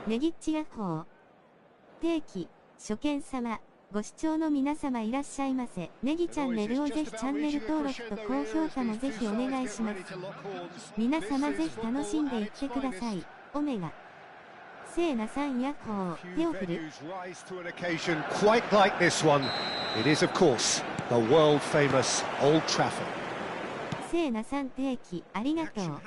ネギッチヤッホー。定期、初見様、ご視聴の皆様いらっしゃいませ。ネギチャンネルをぜひチャンネル登録と高評価もぜひお願いします。皆様ぜひ楽しんでいってください。オメガ。セーナさんヤッホー。テオフル。セーナさん定期、ありがとう。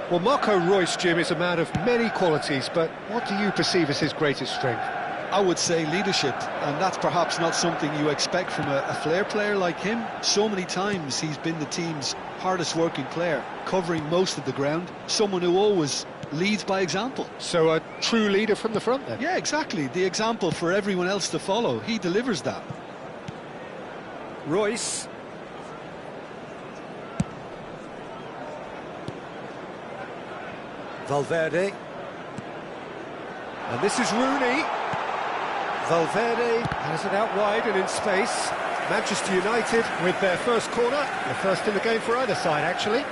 Well, Marco Reus, Jim, is a man of many qualities, but what do you perceive as his greatest strength? I would say leadership, and that's perhaps not something you expect from a flair player like him. So many times he's been the team's hardest working player, covering most of the ground, someone who always leads by example. So a true leader from the front then? Yeah, exactly. The example for everyone else to follow. He delivers that. Reus. Valverde, and this is Rooney. Valverde has it out wide and in space. Manchester United with their first corner, the first in the game for either side actually.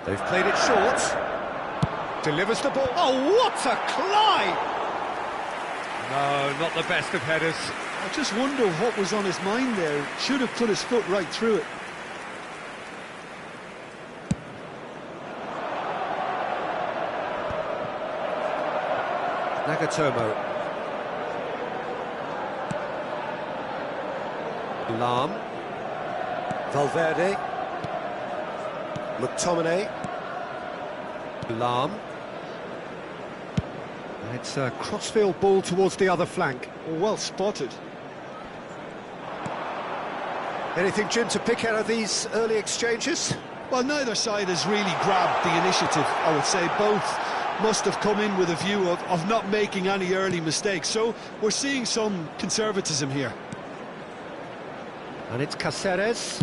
They've played it short. Delivers the ball. Oh, what a climb! No, not the best of headers. I just wonder what was on his mind there. Should have put his foot right through it. Nagatomo. Lam. Valverde. McTominay. Lam. It's a crossfield ball towards the other flank. Well spotted. Anything, Jim, to pick out of these early exchanges? Well, neither side has really grabbed the initiative, I would say. Both must have come in with a view of not making any early mistakes. So we're seeing some conservatism here. And it's Cáceres.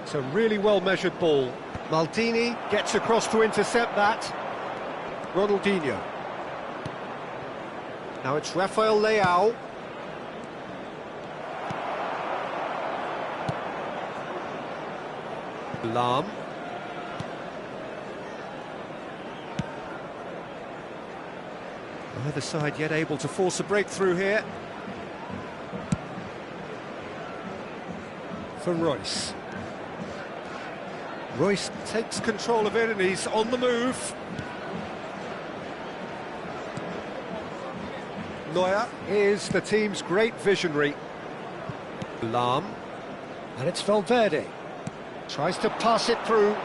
It's a really well-measured ball. Maldini gets across to intercept that. Ronaldinho. Now it's Rafael Leao. Lam. Neither side yet able to force a breakthrough here. For Reus. Reus takes control of it and he's on the move. Neuer is the team's great visionary. Lam. And it's Valverde. Tries to pass it through.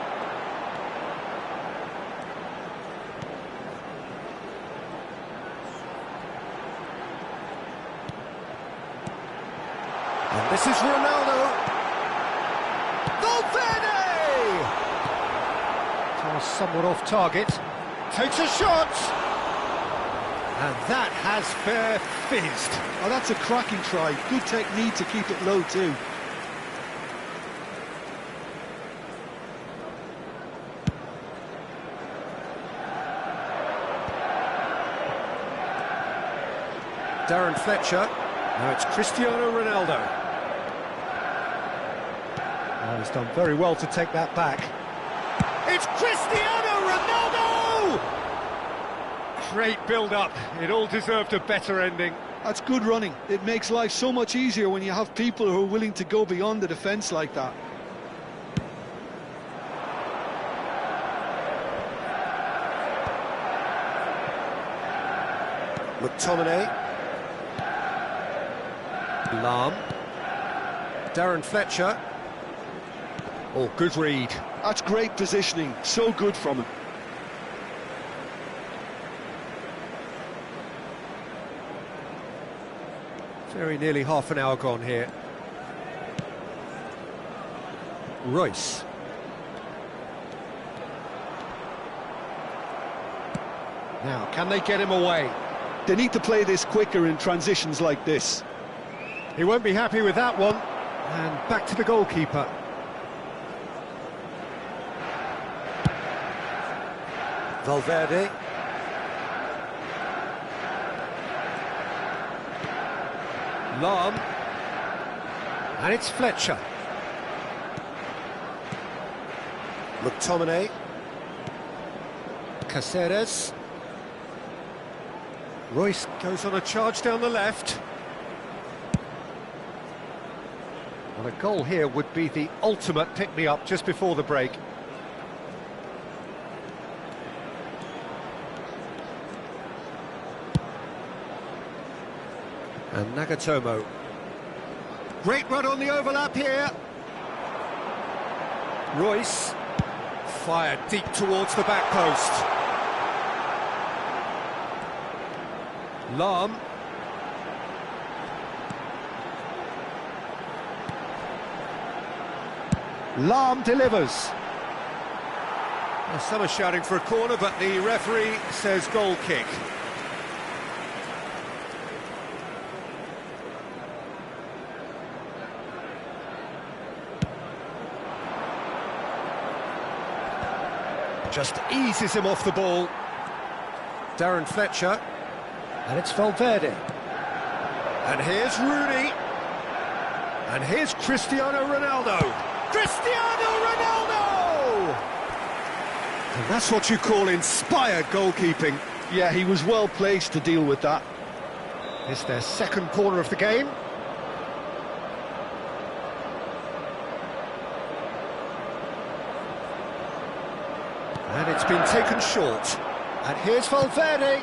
And this is Ronaldo. Valverde! Toss somewhat off target. Takes a shot. And that has fair fizzed. Oh, that's a cracking try. Good technique to keep it low too. Darren Fletcher. Now it's Cristiano Ronaldo. Oh, he's done very well to take that back. It's Cristiano Ronaldo! Great build-up. It all deserved a better ending. That's good running. It makes life so much easier when you have people who are willing to go beyond the defence like that. McTominay. Lam. Darren Fletcher. Oh, good read. That's great positioning. So good from him. Very nearly half an hour gone here. Reus. Now, can they get him away? They need to play this quicker in transitions like this. He won't be happy with that one. And back to the goalkeeper. Valverde. Lahm. And it's Fletcher. McTominay. Caceres. Royce goes on a charge down the left. Well, a goal here would be the ultimate pick-me-up just before the break. And Nagatomo. Great run on the overlap here. Royce. Fired deep towards the back post. Lahm. Lahm delivers. Well, some are shouting for a corner, but the referee says goal kick. Just eases him off the ball. Darren Fletcher. And it's Valverde. And here's Rooney. And here's Cristiano Ronaldo. Cristiano Ronaldo! And that's what you call inspired goalkeeping. Yeah, he was well placed to deal with that. It's their second corner of the game. And it's been taken short. And here's Valverde.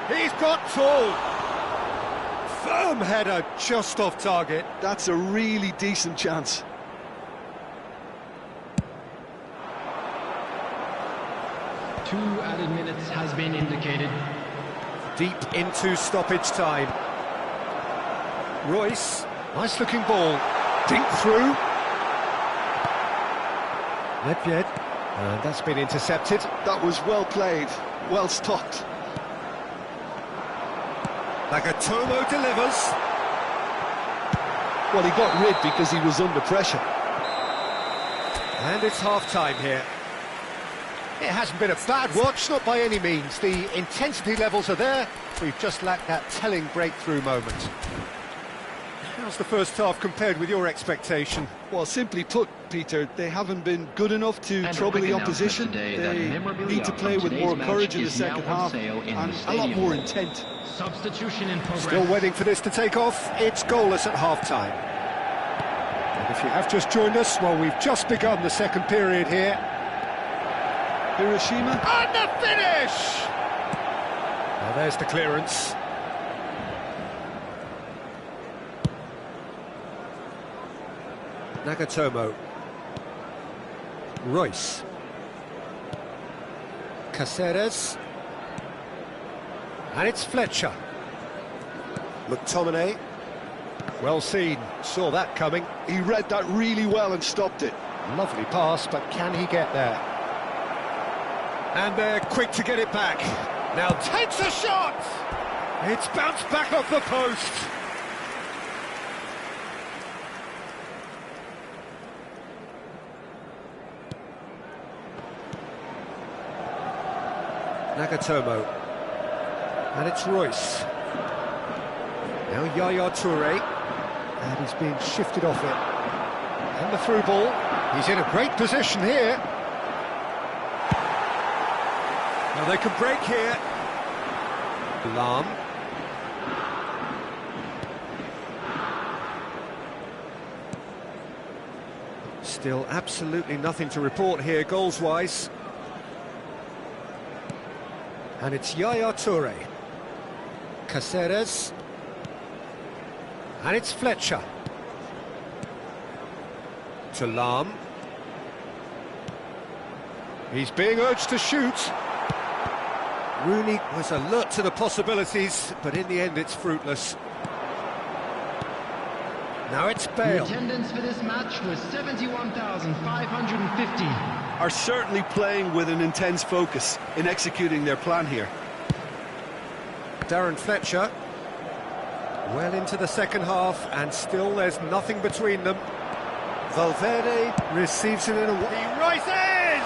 He's got full. Firm header just off target. That's a really decent chance. Two added minutes has been indicated. Deep into stoppage time. Royce, nice looking ball. Dink through. Nedved, and that's been intercepted. That was well played, well stopped. Nagatomo delivers. Well, he got rid because he was under pressure. And it's half-time here. It hasn't been a bad watch, not by any means. The intensity levels are there. We've just lacked that telling breakthrough moment. How's the first half compared with your expectation? Well, simply put, Peter, they haven't been good enough to trouble the opposition. They need to play with more courage in the second half and a lot more intent. Substitution in progress. Still waiting for this to take off. It's goalless at half-time. And if you have just joined us, well, we've just begun the second period here. Hiroshima. And the finish! Now there's the clearance. Nagatomo. Royce. Caceres. And it's Fletcher. McTominay. Well seen, saw that coming. He read that really well and stopped it. Lovely pass, but can he get there? And they're quick to get it back. Now takes a shot! It's bounced back off the post. Nagatomo. And it's Royce. Now Yaya Toure. And he's being shifted off it. And the through ball. He's in a great position here. Now they can break here. Lahm. Still absolutely nothing to report here goals-wise. And it's Yaya Toure. Caceres. And it's Fletcher. To Lahm. He's being urged to shoot. Rooney was alert to the possibilities, but in the end it's fruitless. Now it's Bale. The attendance for this match was 71,550. Are certainly playing with an intense focus in executing their plan here. Darren Fletcher. Well into the second half, and still there's nothing between them. Valverde receives it in a... He rises!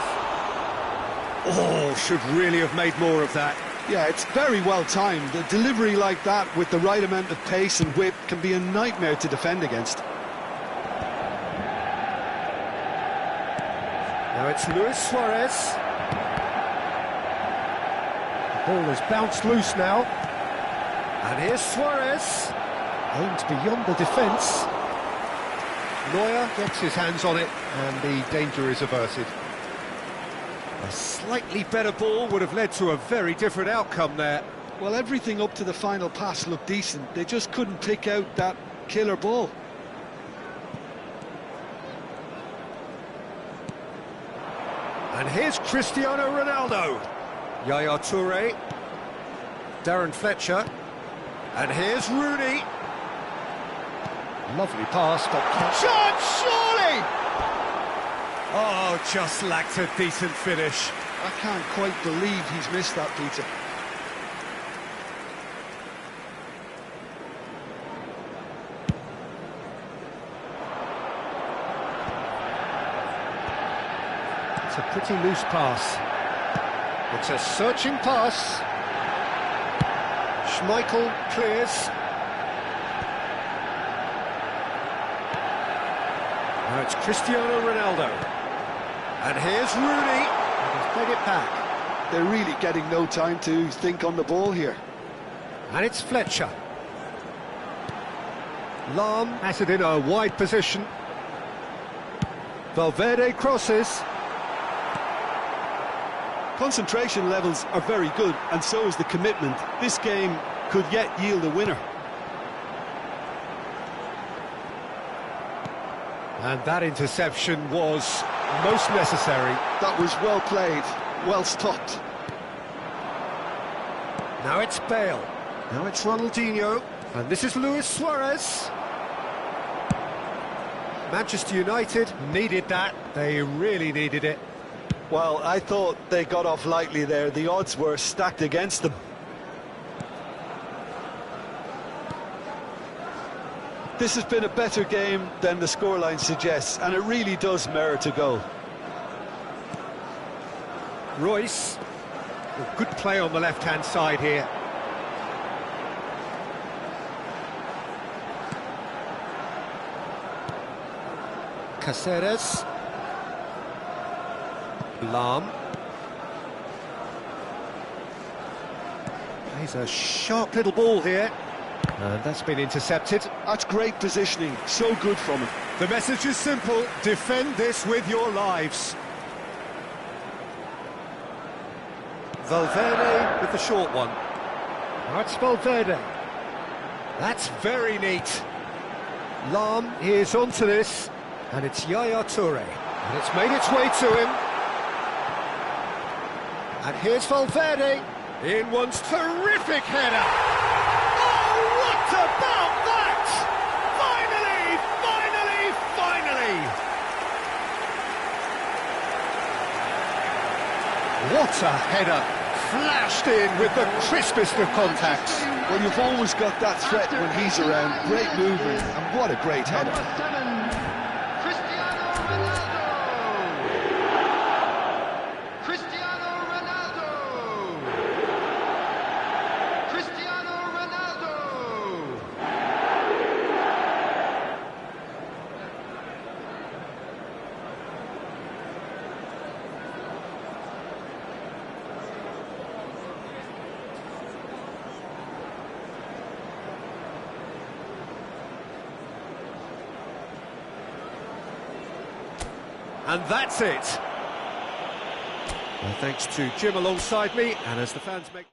Oh, should really have made more of that. Yeah, it's very well timed. A delivery like that with the right amount of pace and whip can be a nightmare to defend against. Now it's Luis Suarez. The ball has bounced loose now. And here's Suarez. Aimed beyond the defence. Neuer gets his hands on it, and the danger is averted. A slightly better ball would have led to a very different outcome there. Well, everything up to the final pass looked decent. They just couldn't pick out that killer ball. And here's Cristiano Ronaldo. Yaya Toure. Darren Fletcher. And here's Rooney. Lovely pass, but... Chance, surely! Oh, just lacked a decent finish. I can't quite believe he's missed that, Peter. It's a pretty loose pass. It's a searching pass. Schmeichel clears. Now it's Cristiano Ronaldo. And here's Rooney. He's played it back. They're really getting no time to think on the ball here. And it's Fletcher. Lahm has it in a wide position. Valverde crosses. Concentration levels are very good, and so is the commitment. This game could yet yield a winner. And that interception was most necessary. That was well played, well stopped. Now it's Bale. Now it's Ronaldinho. And this is Luis Suarez. Manchester United needed that. They really needed it. Well, I thought they got off lightly there. The odds were stacked against them. This has been a better game than the scoreline suggests, and it really does merit a goal. Royce. Good play on the left-hand side here. Caceres. Lahm. Plays a sharp little ball here. And that's been intercepted. That's great positioning, so good from him. The message is simple: defend this with your lives. Valverde with the short one. That's Valverde. That's very neat. Lahm is onto this, and it's Yaya Toure. And it's made its way to him. And here's Valverde. In one's terrific header. Oh, what about that? Finally, finally, finally! What a header. Flashed in with the crispest of contacts. Well, you've always got that threat when he's around. Great movement, and what a great header. Number 7, Cristiano Ronaldo. Cristiano Ronaldo. And that's it. Well, thanks to Jim alongside me, and as the fans make...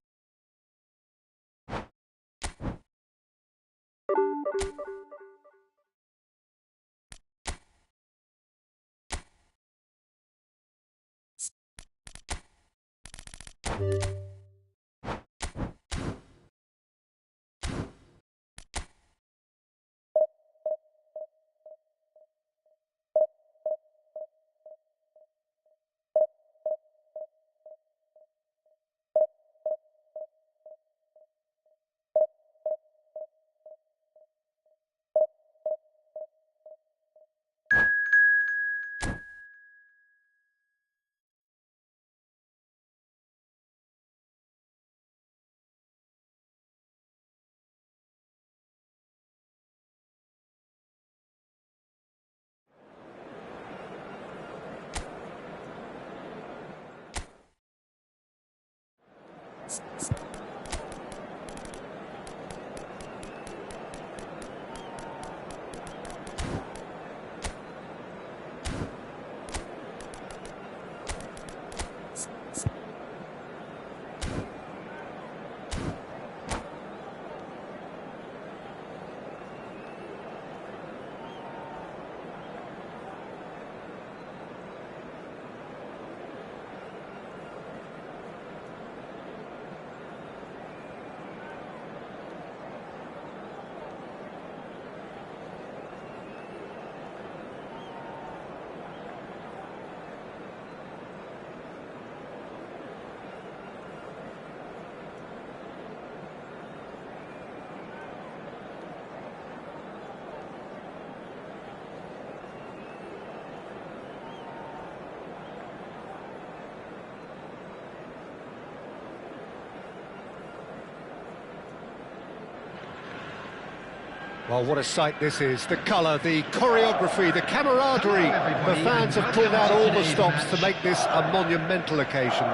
Well, what a sight this is. The colour, the choreography, the camaraderie. The fans have pulled out all the stops to make this a monumental occasion.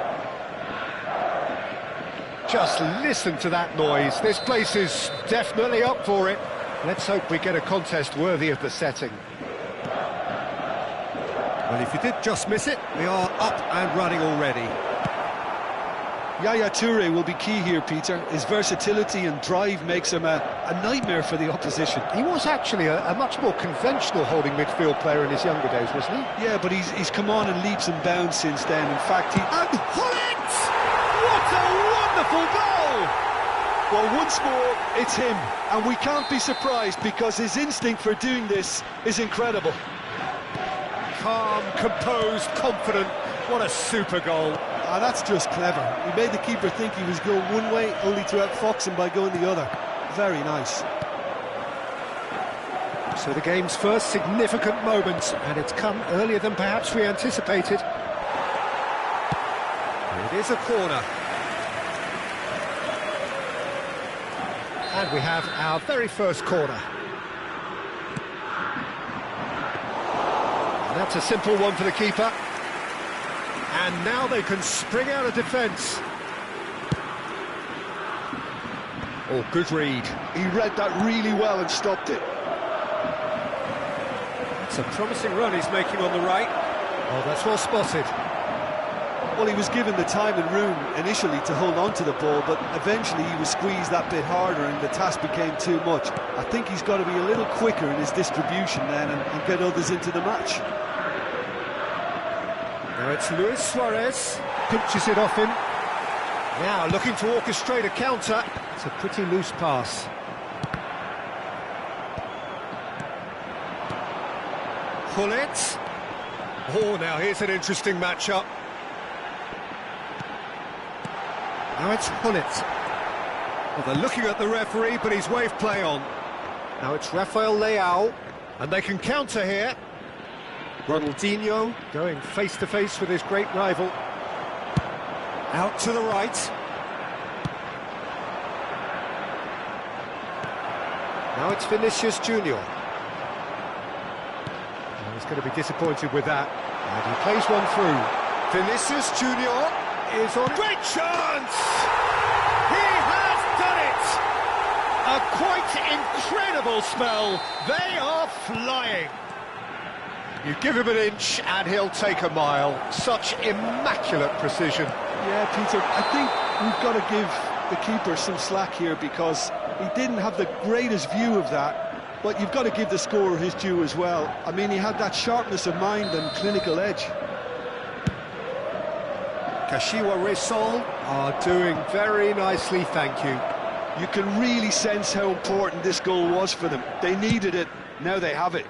Just listen to that noise. This place is definitely up for it. Let's hope we get a contest worthy of the setting. Well, if you did just miss it, we are up and running already. Yaya Toure will be key here, Peter. His versatility and drive makes him a nightmare for the opposition. He was actually a much more conventional holding midfield player in his younger days, wasn't he? Yeah, but he's come on in leaps and bounds since then. In fact, And Hullet! What a wonderful goal! Well, once more, it's him. And we can't be surprised because his instinct for doing this is incredible. Calm, composed, confident. What a super goal. Ah, that's just clever. He made the keeper think he was going one way, only to outfox him by going the other. Very nice. So the game's first significant moment, and it's come earlier than perhaps we anticipated. It is a corner. And we have our very first corner. And that's a simple one for the keeper. And now they can spring out of defence. Oh, good read. He read that really well and stopped it. It's a promising run he's making on the right. Oh, that's well spotted. Well, he was given the time and room initially to hold on to the ball, but eventually he was squeezed that bit harder and the task became too much. I think he's got to be a little quicker in his distribution then and get others into the match. Now it's Luis Suarez, pinches it off him. Now looking to orchestrate a counter. It's a pretty loose pass. Hullet. Oh, now here's an interesting matchup. Now it's Hullet. Well, they're looking at the referee, but he's waved play on. Now it's Rafael Leao, and they can counter here. Ronaldinho going face-to-face with his great rival. Out to the right. Now it's Vinicius Junior. Oh, he's going to be disappointed with that. And he plays one through. Vinicius Junior is on... Great chance! He has done it! A quite incredible spell. They are flying. You give him an inch and he'll take a mile. Such immaculate precision. Yeah, Peter, I think we've got to give the keeper some slack here because he didn't have the greatest view of that, but you've got to give the scorer his due as well. I mean, he had that sharpness of mind and clinical edge. Kashiwa Resol are doing very nicely, thank you. You can really sense how important this goal was for them. They needed it, now they have it.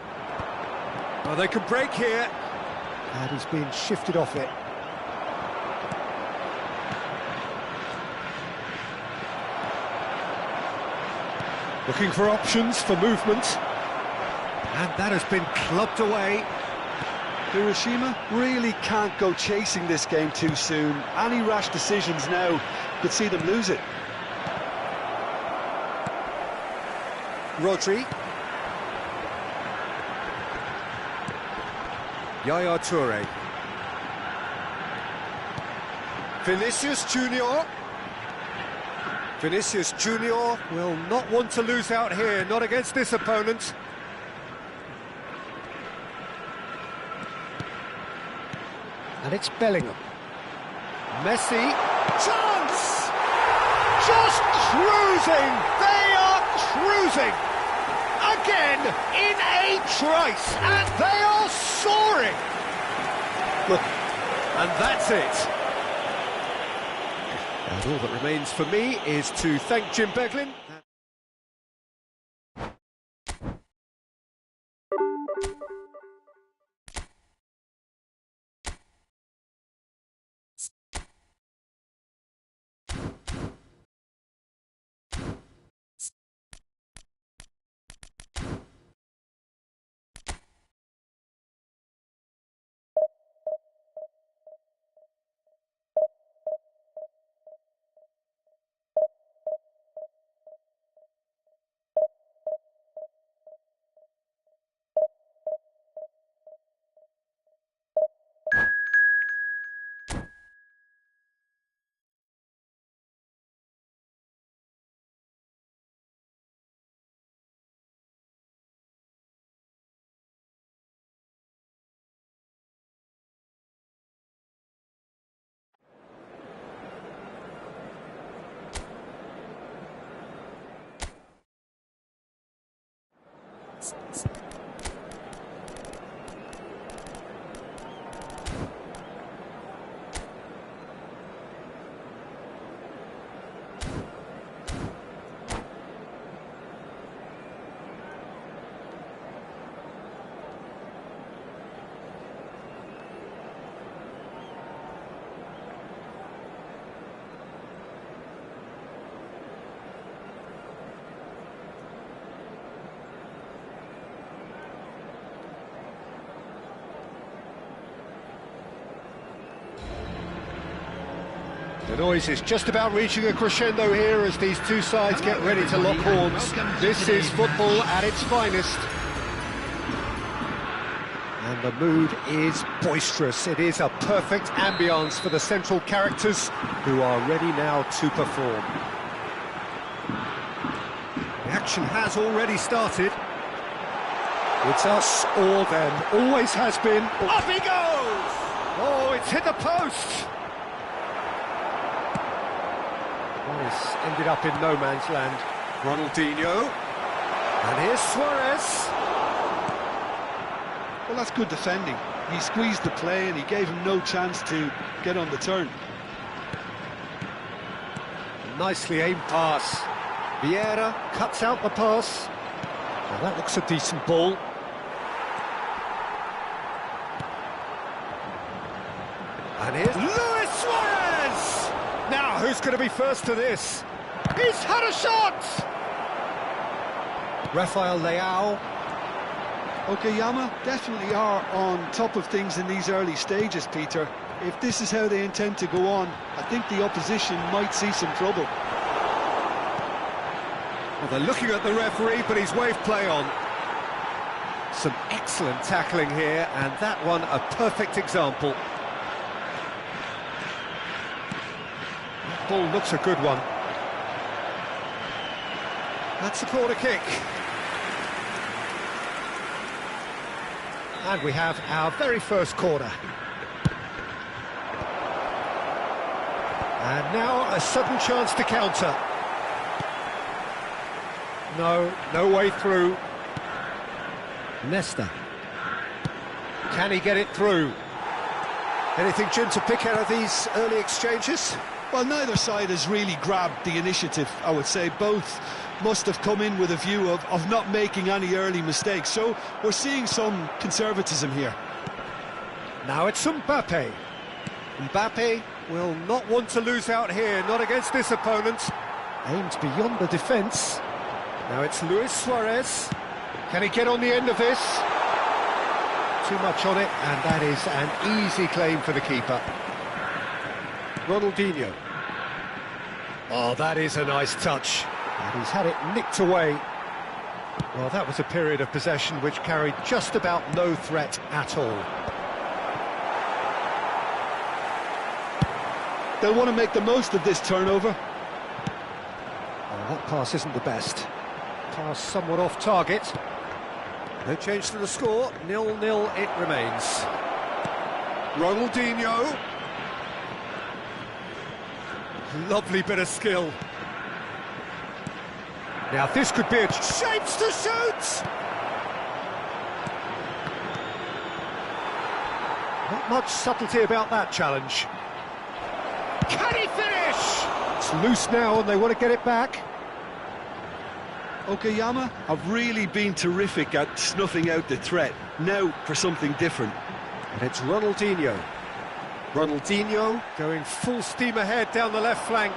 Well, they can break here. And he's being shifted off it. Looking for options for movement. And that has been clubbed away. Hiroshima really can't go chasing this game too soon. Any rash decisions now could see them lose it. Rodri. Yaya Toure. Vinicius Junior. Vinicius Junior will not want to lose out here, not against this opponent. And it's Bellingham. Messi, chance! Just cruising! They are cruising! Again, in a trice, and they are soaring! Look, and that's it. And all that remains for me is to thank Jim Beglin. The noise is just about reaching a crescendo here as these two sides get ready to lock horns. This is football at its finest. And the mood is boisterous. It is a perfect ambience for the central characters who are ready now to perform. The action has already started. It's us or them. Always has been. Up he goes! Oh, it's hit the post! This ended up in no man's land. Ronaldinho. And here's Suarez. Well, that's good defending. He squeezed the play and he gave him no chance to get on the turn. A nicely aimed pass. Vieira cuts out the pass. Well, that looks a decent ball. And here's Luis Suarez! Now, who's going to be first to this? He's had a shot! Rafael Leao. Okayama definitely are on top of things in these early stages, Peter. If this is how they intend to go on, I think the opposition might see some trouble. Well, they're looking at the referee, but he's waved play on. Some excellent tackling here, and that one a perfect example. Ball looks a good one. That's a corner kick. And we have our very first corner. And now a sudden chance to counter. No way through. Nesta. Can he get it through? Anything, Jim, to pick out of these early exchanges? Well, neither side has really grabbed the initiative, I would say. Both must have come in with a view of not making any early mistakes. So we're seeing some conservatism here. Now it's Mbappe. Mbappe will not want to lose out here, not against this opponent. Aims beyond the defence. Now it's Luis Suarez. Can he get on the end of this? Too much on it, and that is an easy claim for the keeper. Ronaldinho. Oh, that is a nice touch. And he's had it nicked away. Well, that was a period of possession which carried just about no threat at all. They'll want to make the most of this turnover. pass isn't the best. Pass somewhat off target. No change to the score, 0-0 it remains. Ronaldinho. Lovely bit of skill. Now this could be a shapes to shoot! Not much subtlety about that challenge. Can he finish? It's loose now and they want to get it back. Okayama have really been terrific at snuffing out the threat. Now for something different. And it's Ronaldinho. Ronaldinho going full steam ahead down the left flank.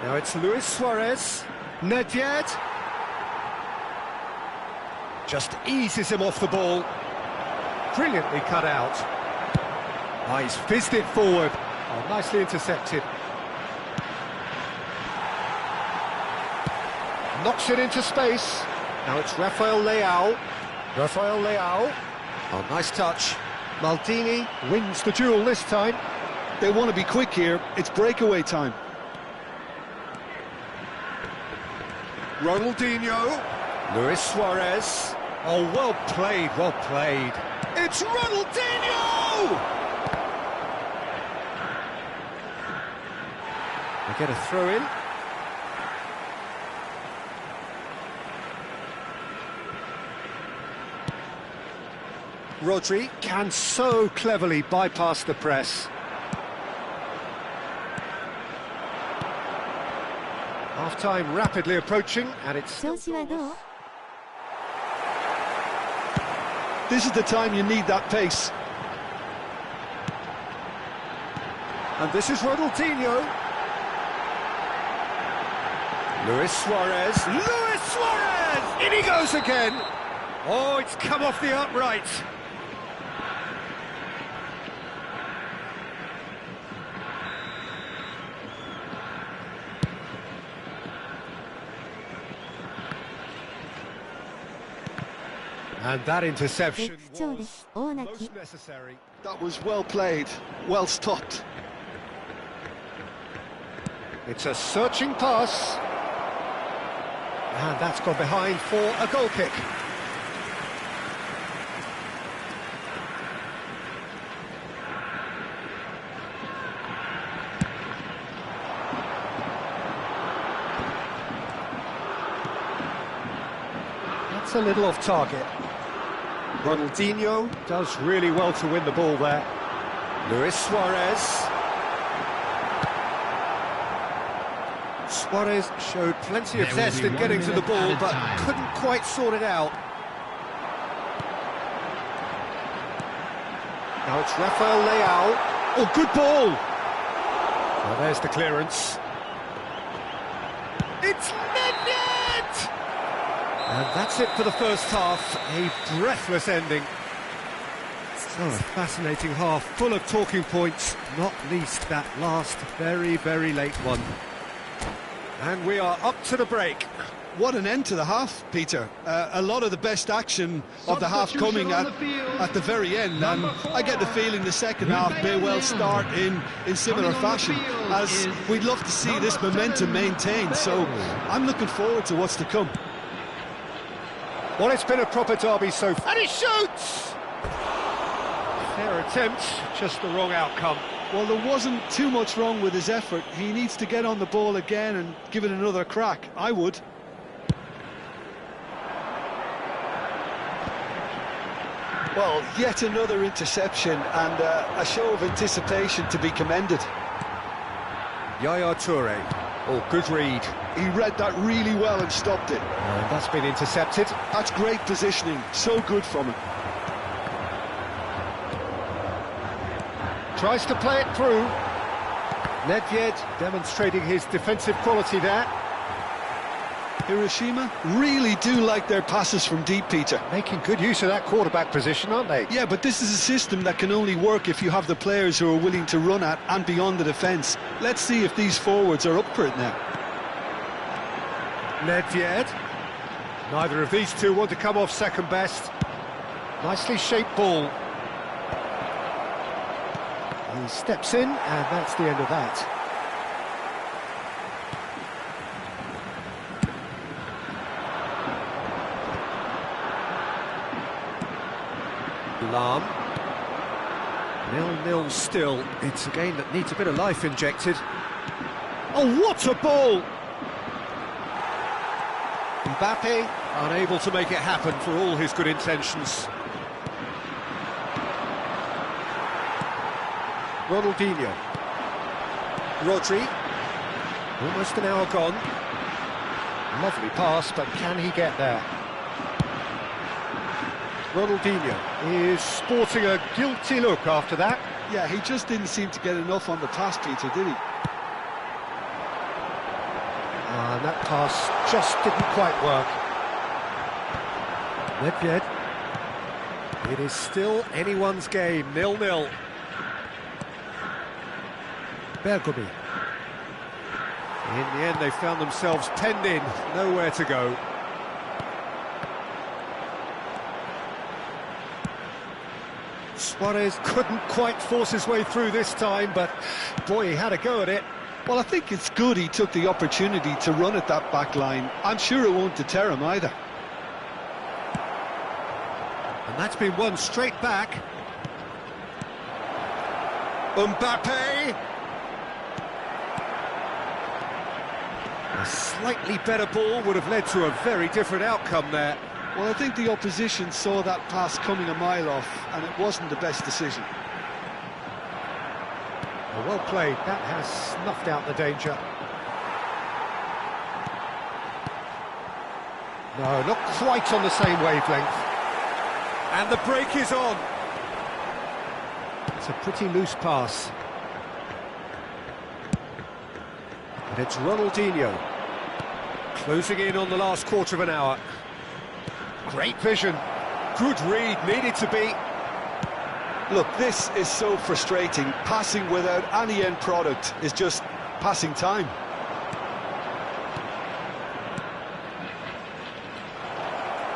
Now it's Luis Suarez. Nedved. Just eases him off the ball. Brilliantly cut out. Oh, he's fizzed it forward. Oh, nicely intercepted. Knocks it into space. Now it's Rafael Leao. Rafael Leao. Oh, nice touch. Maldini wins the duel this time. They want to be quick here. It's breakaway time. Ronaldinho. Luis Suarez. Oh, well played, well played. It's Ronaldinho! They get a throw in. Rodri can so cleverly bypass the press. Half-time rapidly approaching, and it's still 調子はどう？ This is the time you need that pace. And this is Ronaldinho. Luis Suarez. Luis Suarez! In he goes again. Oh, it's come off the upright. And that interception was most necessary. That was well played, well stopped. It's a searching pass. And that's gone behind for a goal kick. That's a little off target. Ronaldinho does really well to win the ball there. Luis Suarez. Suarez showed plenty of zest in getting to the ball, but couldn't quite sort it out. Now it's Rafael Leao. Oh, good ball! Well, there's the clearance. It's Nedved! And that's it for the first half, a breathless ending. So, a fascinating half, full of talking points, not least that last very, very late one. And we are up to the break. What an end to the half, Peter. A lot of the best action of the half coming at the very end, and I get the feeling the second half may well start in similar fashion, as we'd love to see this momentum maintained, so I'm looking forward to what's to come. Well, it's been a proper derby so far. And he shoots! Fair attempt, just the wrong outcome. Well, there wasn't too much wrong with his effort. He needs to get on the ball again and give it another crack. I would. Well, yet another interception and a show of anticipation to be commended. Yaya Toure. Oh, good read. He read that really well and stopped it. And that's been intercepted. That's great positioning. So good from him. Tries to play it through. Nedved demonstrating his defensive quality there. Hiroshima really do like their passes from deep, Peter. Making good use of that quarterback position, aren't they? Yeah, but this is a system that can only work if you have the players who are willing to run at and beyond the defence. Let's see if these forwards are up for it now. Nedved. Neither of these two want to come off second best. Nicely shaped ball. He steps in, and that's the end of that. Lam. 0-0 still. It's a game that needs a bit of life injected. Oh, what a ball! Mbappe unable to make it happen for all his good intentions. Ronaldinho. Rodri. Almost an hour gone. Lovely pass, but can he get there? Ronaldinho is sporting a guilty look after that. Yeah, he just didn't seem to get enough on the pass, Peter, did he? And that pass just didn't quite work. Nedved. It is still anyone's game, 0-0. Bergomi. In the end, they found themselves penned in, nowhere to go. Suarez couldn't quite force his way through this time, but boy, he had a go at it. Well, I think it's good he took the opportunity to run at that back line. I'm sure it won't deter him either. And that's been won straight back. Mbappe! A slightly better ball would have led to a very different outcome there. Well, I think the opposition saw that pass coming a mile off, and it wasn't the best decision. Well played, that has snuffed out the danger. No, not quite on the same wavelength. And the break is on. It's a pretty loose pass. And it's Ronaldinho. Closing in on the last quarter of an hour. Great vision. Good read, needed to be. Look, this is so frustrating. Passing without any end product is just passing time.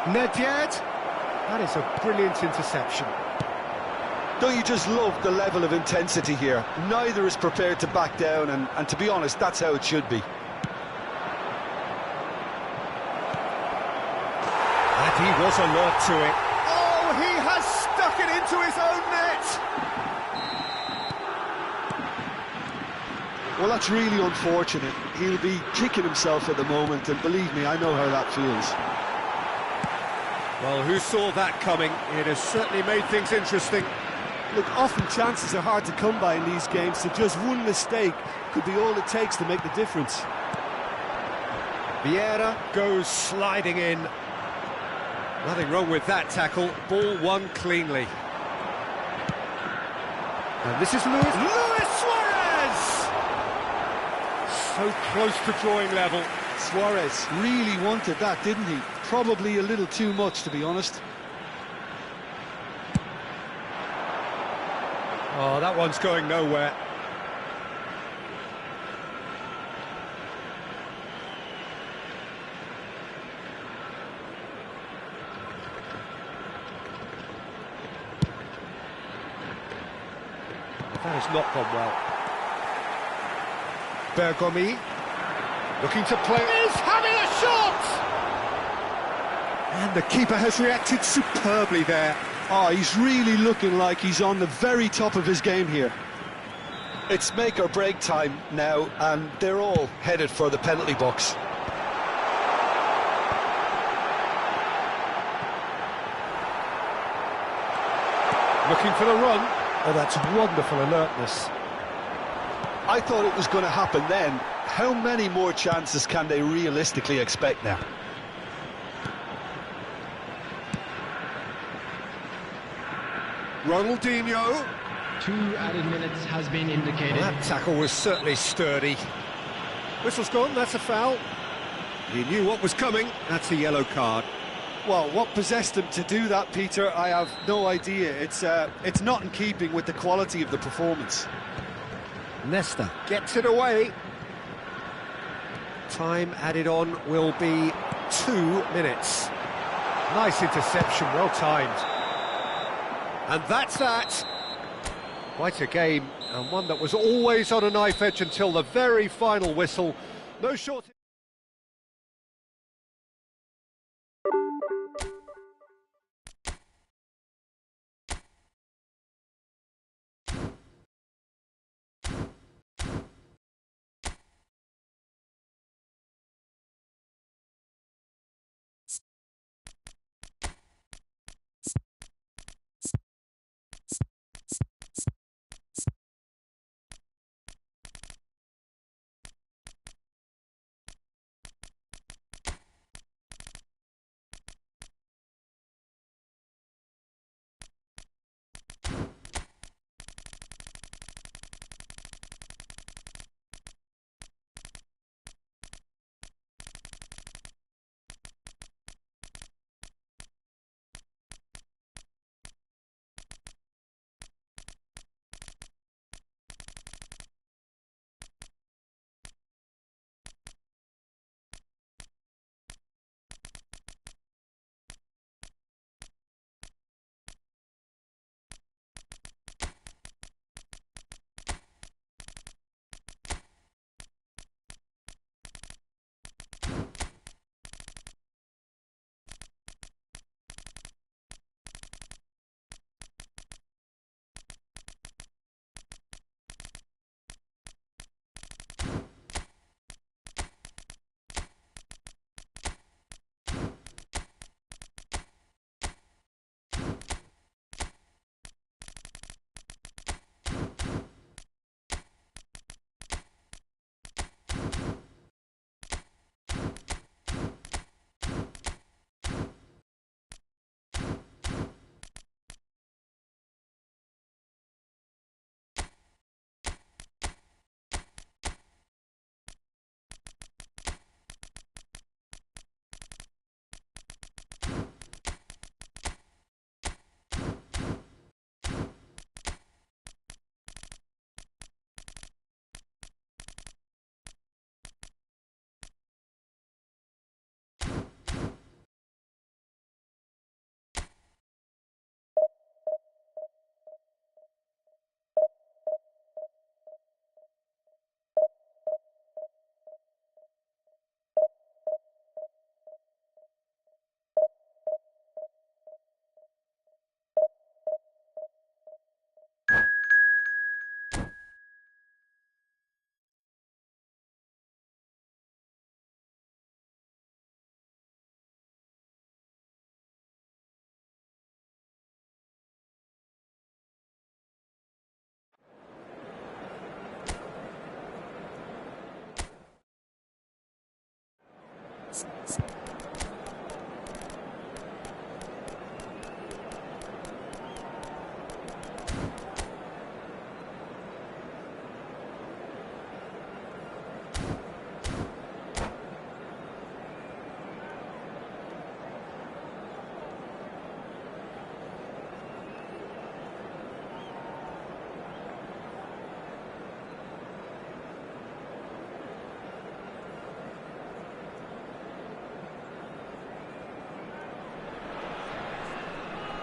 Nedved. That is a brilliant interception. Don't you just love the level of intensity here? Neither is prepared to back down, and to be honest, that's how it should be. And he was alert to it. Oh, he has stuck it into his own net! Well, that's really unfortunate. He'll be kicking himself at the moment, and believe me, I know how that feels. Well, who saw that coming? It has certainly made things interesting. Look, often chances are hard to come by in these games, so just one mistake could be all it takes to make the difference. Vieira goes sliding in. Nothing wrong with that tackle. Ball won cleanly. And this is Luis Suarez! So close to drawing level. Suarez really wanted that, didn't he? Probably a little too much, to be honest. Oh, that one's going nowhere. That has not gone well. Bergomi, looking to play, is having a shot! And the keeper has reacted superbly there. Oh, he's really looking like he's on the very top of his game here. It's make or break time now, and they're all headed for the penalty box. Looking for the run. Oh, that's wonderful alertness. I thought it was going to happen then. How many more chances can they realistically expect now? Ronaldinho. 2 added minutes has been indicated. Well, that tackle was certainly sturdy. Whistle's gone, that's a foul. He knew what was coming, that's a yellow card. Well, what possessed him to do that, Peter, I have no idea. It's not in keeping with the quality of the performance. Nesta gets it away. Time added on will be 2 minutes. Nice interception, well timed. And that's that. Quite a game, and one that was always on a knife edge until the very final whistle. No short...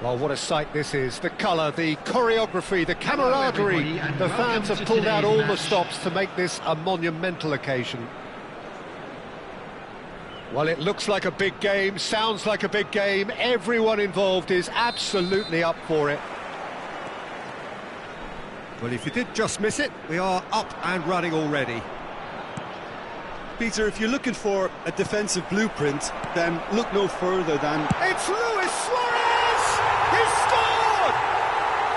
Well, what a sight this is. The colour, the choreography, the camaraderie. The fans have pulled out all the stops to make this a monumental occasion. Well, it looks like a big game, sounds like a big game. Everyone involved is absolutely up for it. Well, if you did just miss it, we are up and running already. Peter, if you're looking for a defensive blueprint, then look no further than... It's Luis Suarez! He scored!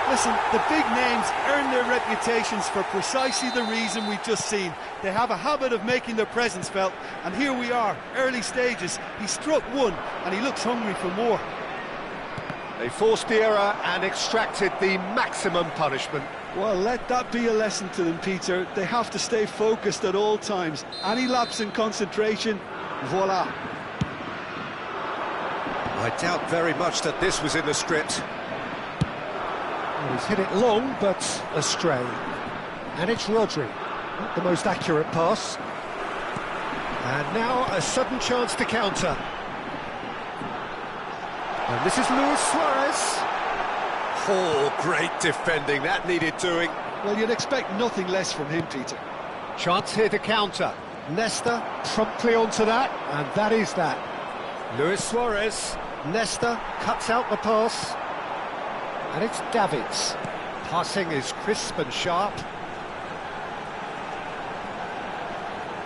Listen, the big names earn their reputations for precisely the reason we've just seen. They have a habit of making their presence felt, and here we are, early stages. He struck one, and he looks hungry for more. They forced the error and extracted the maximum punishment. Well, let that be a lesson to them, Peter. They have to stay focused at all times. Any lapse in concentration, voila. I doubt very much that this was in the script. Well, he's hit it long, but astray. And it's Rodri. Not the most accurate pass. And now a sudden chance to counter. And this is Luis Suarez. Oh, great defending. That needed doing. Well, you'd expect nothing less from him, Peter. Chance here to counter. Nesta promptly onto that, and that is that. Luis Suarez. Nesta cuts out the pass. And it's Davids. Passing is crisp and sharp.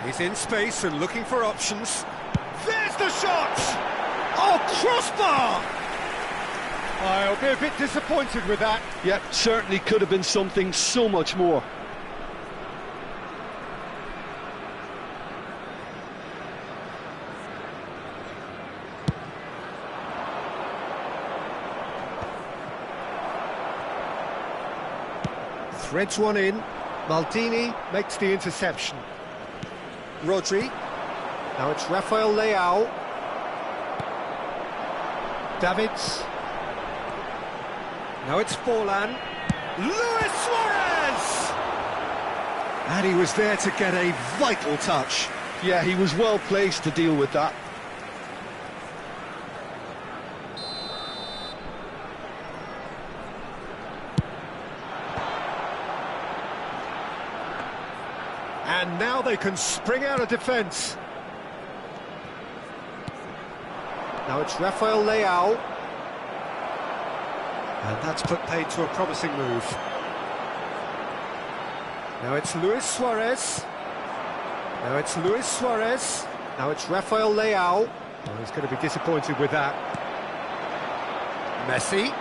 He's in space and looking for options. There's the shot! Oh, crossbar! I'll be a bit disappointed with that. Yep, certainly could have been something so much more. Threads one in. Maldini makes the interception. Rodri. Now it's Rafael Leao. Davids. Now it's Forlan. Luis Suarez! And he was there to get a vital touch. Yeah, he was well placed to deal with that. And now they can spring out of defence. Now it's Rafael Leao. And that's put paid to a promising move. Now it's Luis Suarez. Now it's Luis Suarez. Now it's Rafael Leao. Oh, he's going to be disappointed with that. Messi.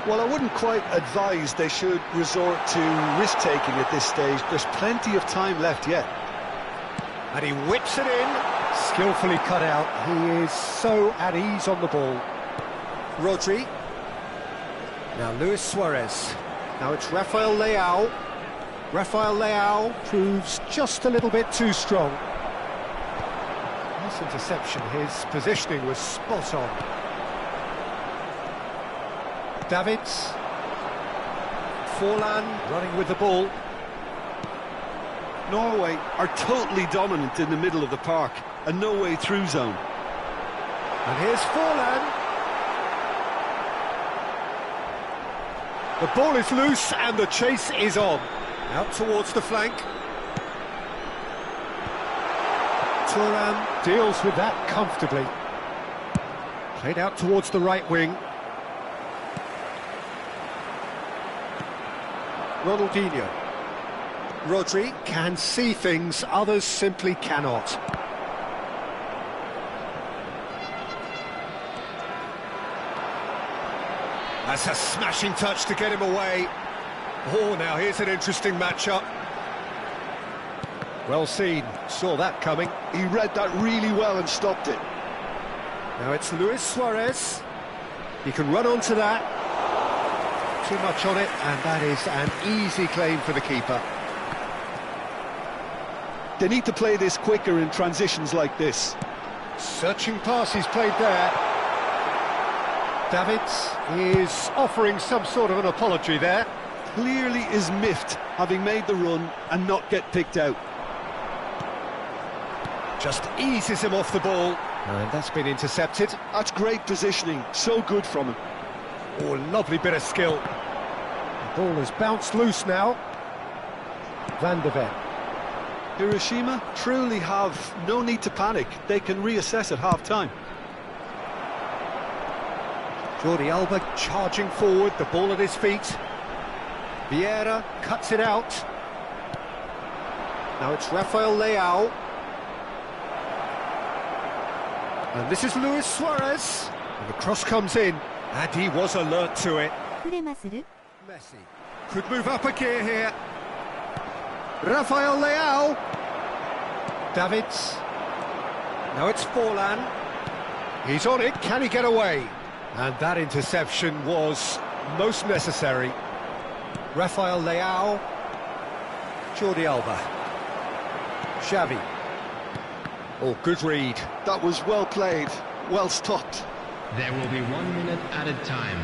Well, I wouldn't quite advise they should resort to risk-taking at this stage. There's plenty of time left yet. And he whips it in. Skillfully cut out. He is so at ease on the ball. Rodri. Now Luis Suarez. Now it's Rafael Leao. Rafael Leao proves just a little bit too strong. Nice interception. His positioning was spot on. Davids. Forlan running with the ball. Norway are totally dominant in the middle of the park. A no-way through zone. And here's Forlan. The ball is loose and the chase is on. Out towards the flank. Thuram deals with that comfortably. Played out towards the right wing. Ronaldinho. Rodri can see things others simply cannot. That's a smashing touch to get him away. Oh, now here's an interesting matchup. Well seen, saw that coming. He read that really well and stopped it. Now it's Luis Suarez. He can run onto that. Too much on it, and that is an easy claim for the keeper. They need to play this quicker in transitions like this. Searching pass he's played there. Davids is offering some sort of an apology there. Clearly is miffed, having made the run and not get picked out. Just eases him off the ball, and that's been intercepted. That's great positioning, so good from him. Oh, lovely bit of skill. The ball has bounced loose now. Van de Ven. Hiroshima truly have no need to panic. They can reassess at half-time. Jordi Alba charging forward, the ball at his feet. Vieira cuts it out. Now it's Rafael Leao. And this is Luis Suarez. And the cross comes in, and he was alert to it. Messi could move up a gear here. Rafael Leao. Davids. Now it's Forlan. He's on it, can he get away? And that interception was most necessary. Rafael Leao. Jordi Alba. Xavi. Oh, good read. That was well played, well stopped. There will be 1 minute added time.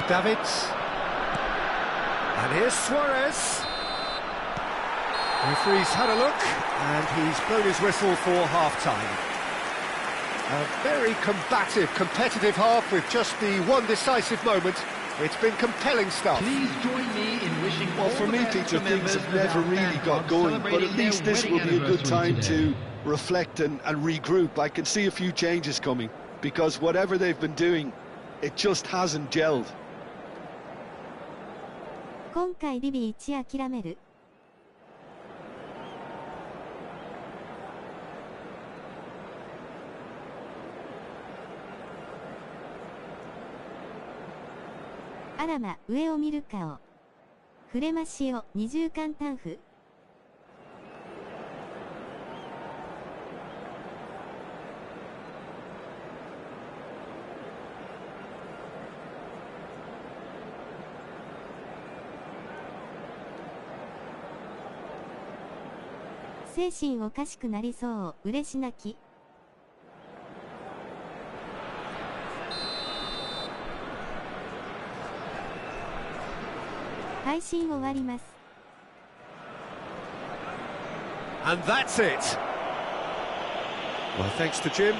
Davids. And here's Suarez. Referee's had a look, and he's blown his whistle for half-time. A very combative, competitive half with just the one decisive moment. It's been compelling stuff. Please join me in wishing Well, for me, Peter, things have never really got going, but at least this will be a good time to reflect and regroup. I can see a few changes coming, because whatever they've been doing, it just hasn't gelled. 今回ディビ1諦める。あらま、上を見るかを。触れましを、二重間タンフ。精神おかしくなりそう、嬉し泣き。配信終わります。And that's it. Well, thanks to Jim.